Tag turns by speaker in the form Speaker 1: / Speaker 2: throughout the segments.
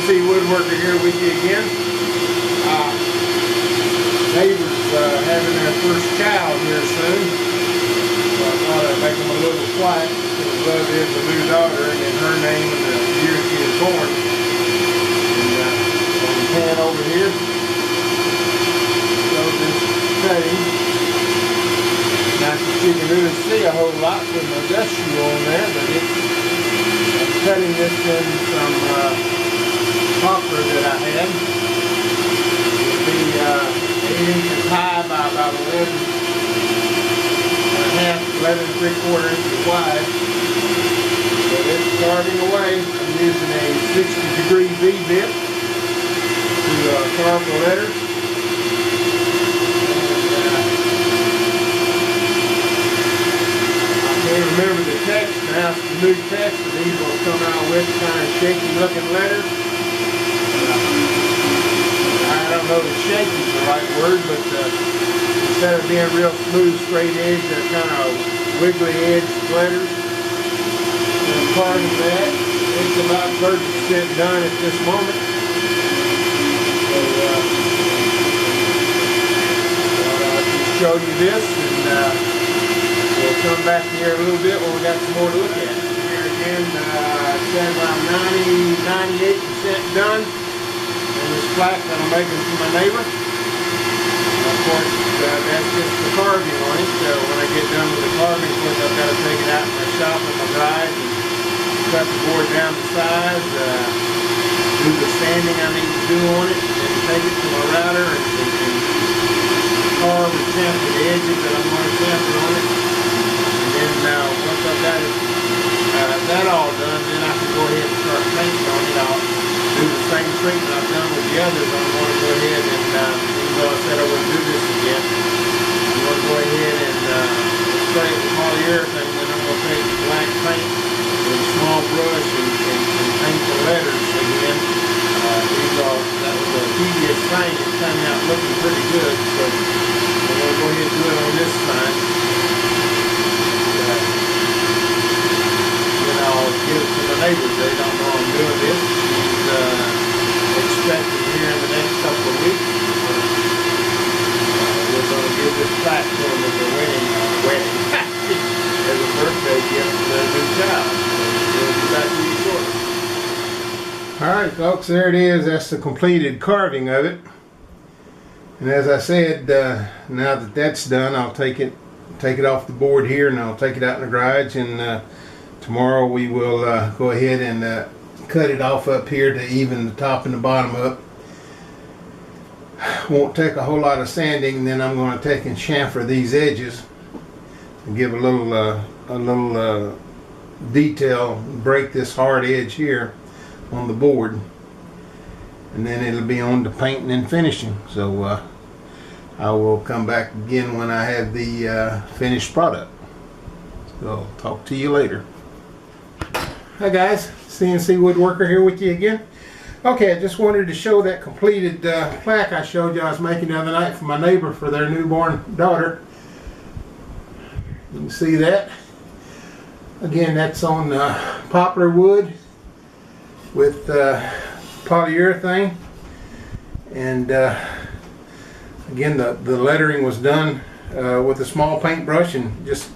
Speaker 1: CNC Woodworker here with you again. Neighbors having their first child here soon, so I thought I'd make them a little plaque. Love is the new daughter, and then her name and the year she was born. And on the pan over here, show this cutting. Not that you can really see a whole lot with my dust shoe on there, but I'm cutting this in some poplar that I had. It'll be 8 inches high by about 11 3/4 inches wide. So it's carving away. I'm using a 60-degree V-bit to carve the letters. I can't remember the text now. It's the new text that these will come out with, kind of shaky looking letters. I don't know if shaky is the right word, but instead of being real smooth, straight edge, they're kind of wiggly edged letters. And I'm carving that. It's about 30% done at this moment. So I'll just show you this, and we'll come back here a little bit when we got some more to look at. Here again, it's at about 98% done. And this plaque that I'm making for my neighbor. Of course, that's just the carving on it. So when I get done with the carving, of course, I've got to take it out in my shop in my garage and cut the board down to size, do the sanding I need to do on it, and take it to my router and carve and sample the edges that I'm going to sample on it. And then once I've got it, that all done, then I can go ahead and start painting on it. I'll do the same treatment I've done with the others. I'm going to go ahead and, even though I said I wouldn't do this again, I'm going to go ahead and spray it with polyurethane, then I'm going to take black paint with a small brush and paint the letters again. That was a tedious thing. It turned out looking pretty good, so I'm going to go ahead and do it on this side. I'll give it to the neighbors. They don't know I'm doing this. She's expecting here in the next couple of weeks. We're going to give this plaque to them as a wedding as a birthday gift for their new child. So we'll be back to you shortly. Alright folks, there it is. That's the completed carving of it. And as I said, now that that's done, I'll take it off the board here, and I'll take it out in the garage, and tomorrow we will go ahead and cut it off up here to even the top and the bottom up. Won't take a whole lot of sanding. And then I'm going to take and chamfer these edges and give a little detail, break this hard edge here on the board, and then it'll be on to painting and finishing. So I will come back again when I have the finished product. So I'll talk to you later. Hi guys, CNC Woodworker here with you again. Okay, I just wanted to show that completed plaque I showed you I was making the other night for my neighbor for their newborn daughter. You can see that. Again, that's on poplar wood with polyurethane. And again, the lettering was done with a small paintbrush and just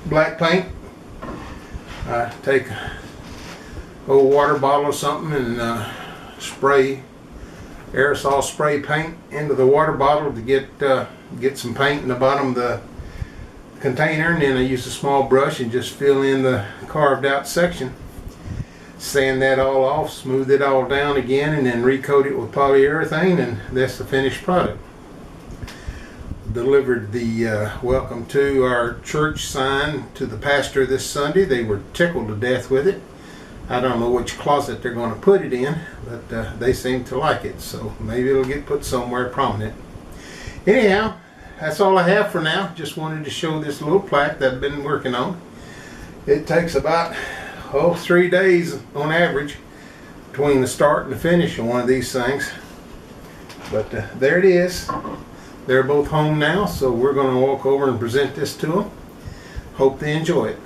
Speaker 1: black paint. Take old water bottle or something and spray aerosol spray paint into the water bottle to get some paint in the bottom of the container, and then I use a small brush and just fill in the carved out section, sand that all off, smooth it all down again, and then recoat it with polyurethane, and that's the finished product. Delivered the welcome to our church sign to the pastor this Sunday. They were tickled to death with it. I don't know which closet they're going to put it in, but they seem to like it, so maybe it'll get put somewhere prominent. Anyhow, that's all I have for now. Just wanted to show this little plaque that I've been working on. It takes about 3 days on average between the start and the finish of one of these things. But there it is. They're both home now, so we're going to walk over and present this to them. Hope they enjoy it.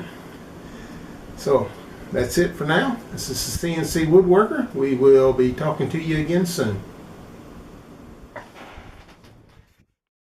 Speaker 1: So that's it for now. This is the CNC Woodworker. We will be talking to you again soon.